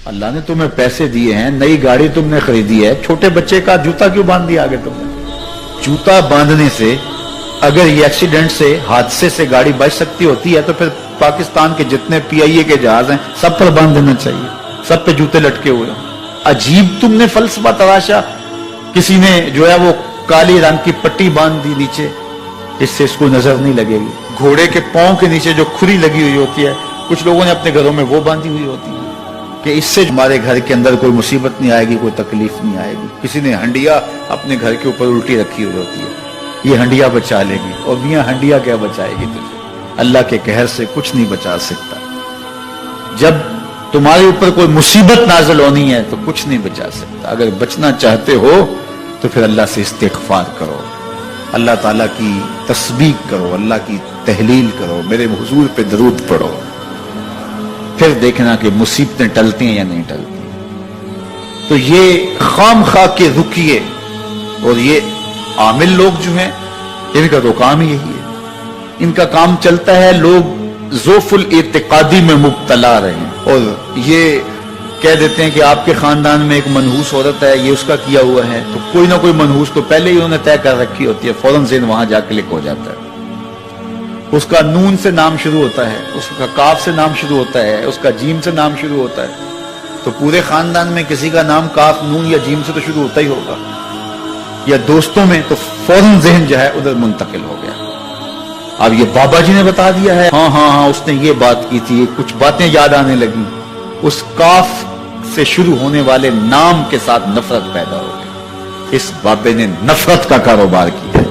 اللہ نے تمہیں پیسے دیے ہیں, نئی گاڑی تم نے خریدی ہے, چھوٹے بچے کا جوتا کیوں باندھ دیا آگے تم نے؟ جوتا باندھنے سے اگر یہ ایکسیڈنٹ سے, حادثے سے گاڑی بچ سکتی ہوتی ہے تو پھر پاکستان کے جتنے پی آئی اے کے جہاز ہیں سب پر باندھ دینا چاہیے, سب پہ جوتے لٹکے ہوئے ہوں. عجیب تم نے فلسفہ تراشا. کسی نے جو ہے وہ کالی رنگ کی پٹی باندھ دی نیچے, اس سے اس کو نظر نہیں لگے گی. گھوڑے کے پاؤں کے نیچے جو کھری لگی ہوئی ہوتی ہے, کچھ لوگوں نے اپنے گھروں میں وہ باندھی ہوئی ہوتی ہے کہ اس سے ہمارے گھر کے اندر کوئی مصیبت نہیں آئے گی, کوئی تکلیف نہیں آئے گی. کسی نے ہنڈیا اپنے گھر کے اوپر الٹی رکھی ہوئی ہوتی ہے, یہ ہنڈیا بچا لے گی. اور میاں ہنڈیا کیا بچائے گی تجھے؟ اللہ کے قہر سے کچھ نہیں بچا سکتا. جب تمہارے اوپر کوئی مصیبت نازل ہونی ہے تو کچھ نہیں بچا سکتا. اگر بچنا چاہتے ہو تو پھر اللہ سے استغفار کرو, اللہ تعالیٰ کی تسبیح کرو, اللہ کی تحلیل کرو, میرے حضور پہ درود پڑھو, پھر دیکھنا کہ مصیبتیں ٹلتی ہیں یا نہیں ٹلتی. تو یہ خام خواہ کے رکیے اور یہ عامل لوگ جو ہیں ان کا تو کام ہی یہی ہے. ان کا کام چلتا ہے لوگ ذوف الاعتقادی میں مبتلا رہے اور یہ کہہ دیتے ہیں کہ آپ کے خاندان میں ایک منحوس عورت ہے, یہ اس کا کیا ہوا ہے, تو کوئی نہ کوئی منحوس تو پہلے ہی انہوں نے طے کر رکھی ہوتی ہے, فوراً ذہن وہاں جا کے لکھ ہو جاتا ہے. اس کا نون سے نام شروع ہوتا ہے, اس کا کاف سے نام شروع ہوتا ہے, اس کا جیم سے نام شروع ہوتا ہے, تو پورے خاندان میں کسی کا نام کاف, نون یا جیم سے تو شروع ہوتا ہی ہوگا, یا دوستوں میں, تو فوراً ذہن جو ہے ادھر منتقل ہو گیا. اب یہ بابا جی نے بتا دیا ہے, ہاں اس نے یہ بات کی تھی, کچھ باتیں یاد آنے لگی, اس کاف سے شروع ہونے والے نام کے ساتھ نفرت پیدا ہو گئی. اس بابے نے نفرت کا کاروبار کیا.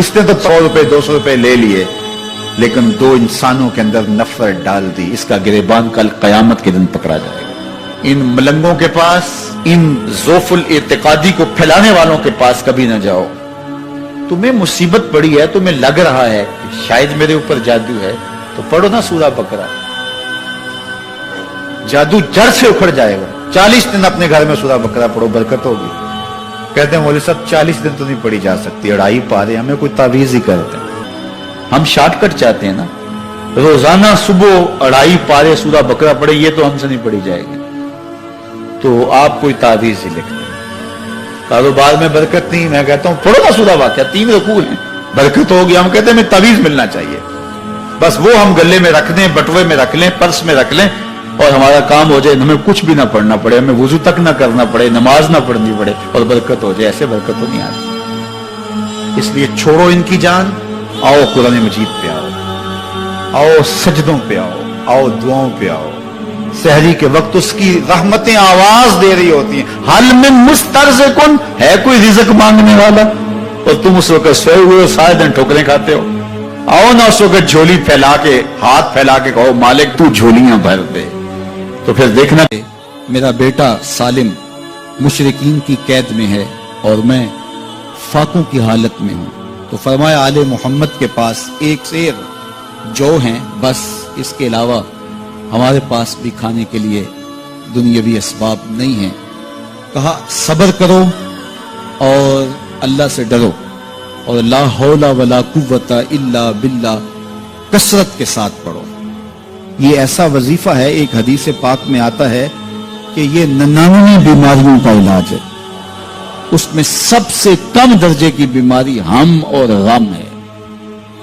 اس نے تو 100 روپے 200 روپے لے لیے, لیکن دو انسانوں کے اندر نفرت ڈال دی. اس کا گریبان کل قیامت کے دن پکڑا جائے گا. ان ملنگوں کے پاس, ان ذوف الاعتقادی کو پھیلانے والوں کے پاس کبھی نہ جاؤ. تمہیں مصیبت پڑی ہے, تمہیں لگ رہا ہے کہ شاید میرے اوپر جادو ہے, تو پڑھو نا سورہ بقرہ, جادو جڑ سے اکھڑ جائے گا. 40 دن اپنے گھر میں سورہ بقرہ پڑھو, برکت ہوگی. کہتے ہیں مولوی صاحب 40 دن تو نہیں پڑھی جا سکتی, 2.5 پارے, ہمیں کوئی تعویذ ہی کرتے ہیں. ہم شارٹ کٹ چاہتے ہیں نا, روزانہ صبح 2.5 پارے سورہ بقرہ پڑھے, یہ تو ہم سے نہیں پڑھی جائے گی. تو آپ کوئی تعویذ ہی لکھتے ہیں. کاروبار میں برکت نہیں, میں کہتا ہوں پڑھو نا سورہ واقعہ, 3 رکوع ہیں, برکت ہوگی. ہم کہتے ہیں ہمیں تعویذ ملنا چاہیے, بس وہ ہم گلے میں رکھ دیں, بٹوے میں رکھ لیں, پرس میں رکھ لیں, اور ہمارا کام ہو جائے, ہمیں کچھ بھی نہ پڑھنا پڑے, ہمیں وضو تک نہ کرنا پڑے, نماز نہ پڑھنی پڑے, اور برکت ہو جائے. ایسے برکت تو نہیں آتی. اس لیے چھوڑو ان کی جان, آؤ قرآن مجید پہ آؤ, آؤ سجدوں پہ آؤ, آؤ دعاؤں پہ آؤ. سحری کے وقت اس کی رحمتیں آواز دے رہی ہوتی ہیں, حل من مسترزقن, ہے کوئی رزق مانگنے والا, اور تم اس وقت سوئے ہوئے ہو, سارے دن ٹھوکریں کھاتے ہو. آؤ نا اس وقت جھولی پھیلا کے, ہاتھ پھیلا کے کہو مالک تو جھولیاں بھر دے. تو پھر دیکھنا میرا بیٹا سالم مشرکین کی قید میں ہے اور میں فاقوں کی حالت میں ہوں. تو فرمایا آل محمد کے پاس ایک سیر جو ہیں, بس اس کے علاوہ ہمارے پاس بھی کھانے کے لیے دنیاوی اسباب نہیں ہیں. کہا صبر کرو اور اللہ سے ڈرو, اور لا حول ولا قوت الا باللہ کثرت کے ساتھ پڑھو. یہ ایسا وظیفہ ہے, ایک حدیث پاک میں آتا ہے کہ یہ 99 بیماریوں کا علاج ہے. اس میں سب سے کم درجے کی بیماری ہم اور غم ہے.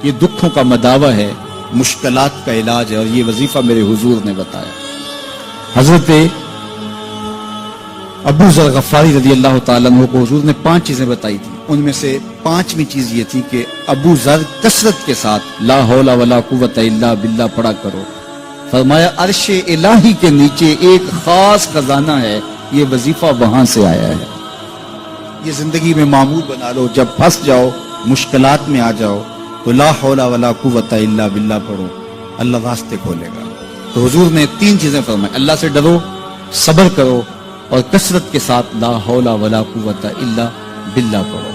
یہ دکھوں کا مداوع ہے, مشکلات کا علاج ہے, اور یہ وظیفہ میرے حضور نے بتایا. حضرت ابو ذر غفاری رضی اللہ تعالیٰ عنہ کو حضور نے 5 چیزیں بتائی تھی. ان میں سے 5ویں چیز یہ تھی کہ ابو ذر کثرت کے ساتھ لا حول ولا قوت الا باللہ پڑھا کرو. فرمایا عرش الہی کے نیچے ایک خاص خزانہ ہے, یہ وظیفہ وہاں سے آیا ہے. یہ زندگی میں معمول بنا لو, جب پھنس جاؤ, مشکلات میں آ جاؤ, تو لا حول ولا قوت الا باللہ پڑھو, اللہ راستے کھولے گا. تو حضور نے 3 چیزیں فرمائی, اللہ سے ڈرو, صبر کرو, اور کثرت کے ساتھ لا حول ولا قوت الا باللہ پڑھو.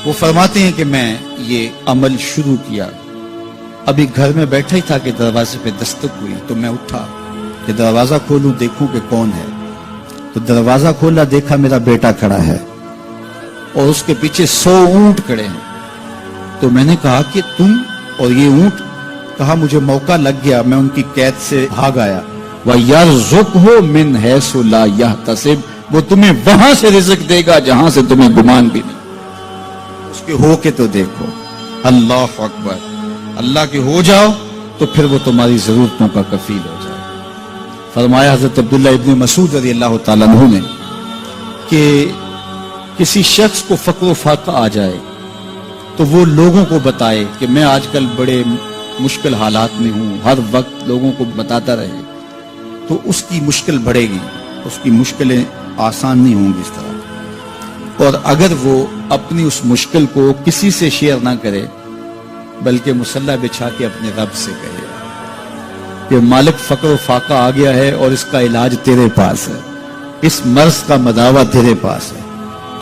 وہ فرماتے ہیں کہ میں یہ عمل شروع کیا, ابھی گھر میں بیٹھا ہی تھا کہ دروازے پہ دستک ہوئی. تو میں اٹھا کہ دروازہ کھولوں, دیکھوں کہ کون ہے. تو دروازہ کھولا, دیکھا میرا بیٹا کھڑا ہے اور اس کے پیچھے 100 اونٹ کھڑے ہیں. تو میں نے کہا کہ تم اور یہ اونٹ؟ کہا مجھے موقع لگ گیا, میں ان کی قید سے بھاگ آیا. وَيَرْزُقْهُ مِنْ حَيْثُ لَا يَحْتَسِبُ، وہ تمہیں وہاں سے رزق دے گا جہاں سے تمہیں گمان بھی نہیں۔ اس کے ہو کے تو دیکھو، اللہ اکبر، اللہ کے ہو جاؤ تو پھر وہ تمہاری ضرورتوں کا کفیل ہو جائے۔ فرمایا حضرت عبداللہ ابن مسعود رضی اللہ تعالیٰ عنہ نے کہ کسی شخص کو فقر و فاقہ آ جائے تو وہ لوگوں کو بتائے کہ میں آج کل بڑے مشکل حالات میں ہوں، ہر وقت لوگوں کو بتاتا رہے تو اس کی مشکل بڑھے گی، اس کی مشکلیں آسان نہیں ہوں گی اس طرح۔ اور اگر وہ اپنی اس مشکل کو کسی سے شیئر نہ کرے بلکہ مصلی بچھا کے اپنے رب سے کہے کہ مالک فقر و فاقہ آ گیا ہے اور اس کا علاج تیرے پاس ہے، اس مرض کا مداوع تیرے پاس ہے۔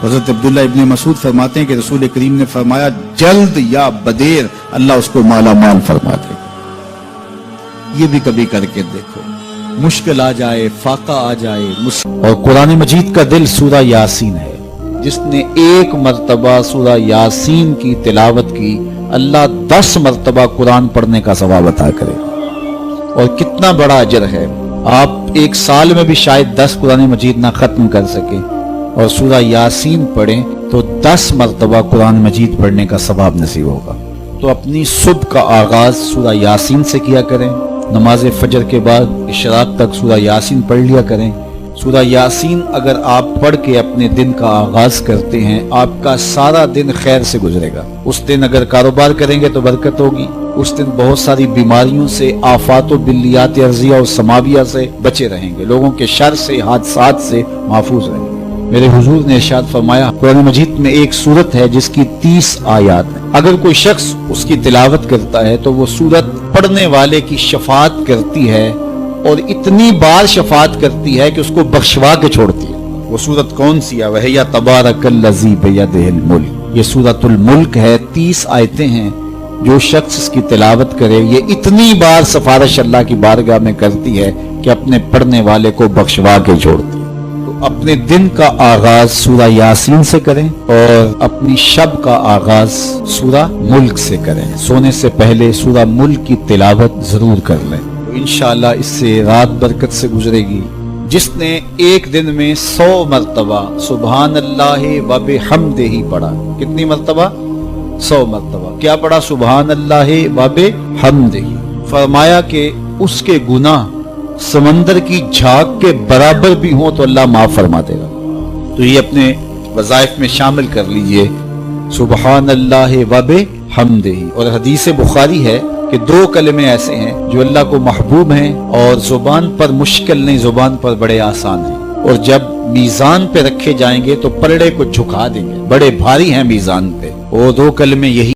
تو حضرت عبداللہ ابن مسعود فرماتے ہیں کہ رسول کریم نے فرمایا جلد یا بدیر اللہ اس کو مالا مال فرما دے گا۔ یہ بھی کبھی کر کے دیکھو، مشکل آ جائے، فاقہ آ جائے۔ اور قرآن مجید کا دل سورہ یاسین ہے، جس نے ایک مرتبہ سورہ یاسین کی تلاوت کی اللہ 10 مرتبہ قرآن پڑھنے کا ثواب عطا کرے۔ اور کتنا بڑا اجر ہے، آپ ایک سال میں بھی شاید 10 قرآن مجید نہ ختم کر سکے اور سورہ یاسین پڑھیں تو 10 مرتبہ قرآن مجید پڑھنے کا ثواب نصیب ہوگا۔ تو اپنی صبح کا آغاز سورہ یاسین سے کیا کریں، نماز فجر کے بعد اشراق تک سورہ یاسین پڑھ لیا کریں۔ سورہ یاسین اگر آپ پڑھ کے اپنے دن کا آغاز کرتے ہیں، آپ کا سارا دن خیر سے گزرے گا۔ اس دن اگر کاروبار کریں گے تو برکت ہوگی، اس دن بہت ساری بیماریوں سے، آفات و بلیات ارضیہ و سماویہ سے بچے رہیں گے، لوگوں کے شر سے، حادثات سے محفوظ رہیں گے۔ میرے حضور نے ارشاد فرمایا قرآن مجید میں ایک سورت ہے جس کی 30 آیات ہیں، اگر کوئی شخص اس کی تلاوت کرتا ہے تو وہ سورت پڑھنے والے کی شفاعت کرتی ہے، اور اتنی بار شفاعت کرتی ہے کہ اس کو بخشوا کے چھوڑتی ہے۔ وہ سورت کون سی ہے؟ وَهِيَ تَبَارَكَ الَّذِي بِيَدِهِ الْمُلْكُ، یہ سورۃ الملک ہے، 30 آیتیں ہیں۔ جو شخص اس کی تلاوت کرے یہ اتنی بار سفارش اللہ کی بارگاہ میں کرتی ہے کہ اپنے پڑھنے والے کو بخشوا کے چھوڑتی ہے۔ تو اپنے دن کا آغاز سورہ یاسین سے کریں اور اپنی شب کا آغاز سورہ ملک سے کریں۔ سونے سے پہلے سورہ ملک کی تلاوت ضرور کر لیں، انشاءاللہ اس سے رات برکت سے گزرے گی۔ جس نے ایک دن میں 100 مرتبہ سبحان اللہ و بحمدہ پڑھا، کتنی مرتبہ؟ 100 مرتبہ کیا پڑھا؟ سبحان اللہ و بحمدہ، فرمایا کہ اس کے گناہ سمندر کی جھاگ کے برابر بھی ہوں تو اللہ معاف فرما دے گا۔ تو یہ اپنے وظائف میں شامل کر لیجئے، سبحان اللہ و بحمدہ۔ اور حدیث بخاری ہے کہ 2 کلمے ایسے ہیں جو اللہ کو محبوب ہیں اور زبان پر مشکل نہیں، زبان پر بڑے آسان ہیں، اور جب میزان پہ رکھے جائیں گے تو پلڑے کو جھکا دیں گے، بڑے بھاری ہیں میزان پہ۔ وہ 2 کلمے یہی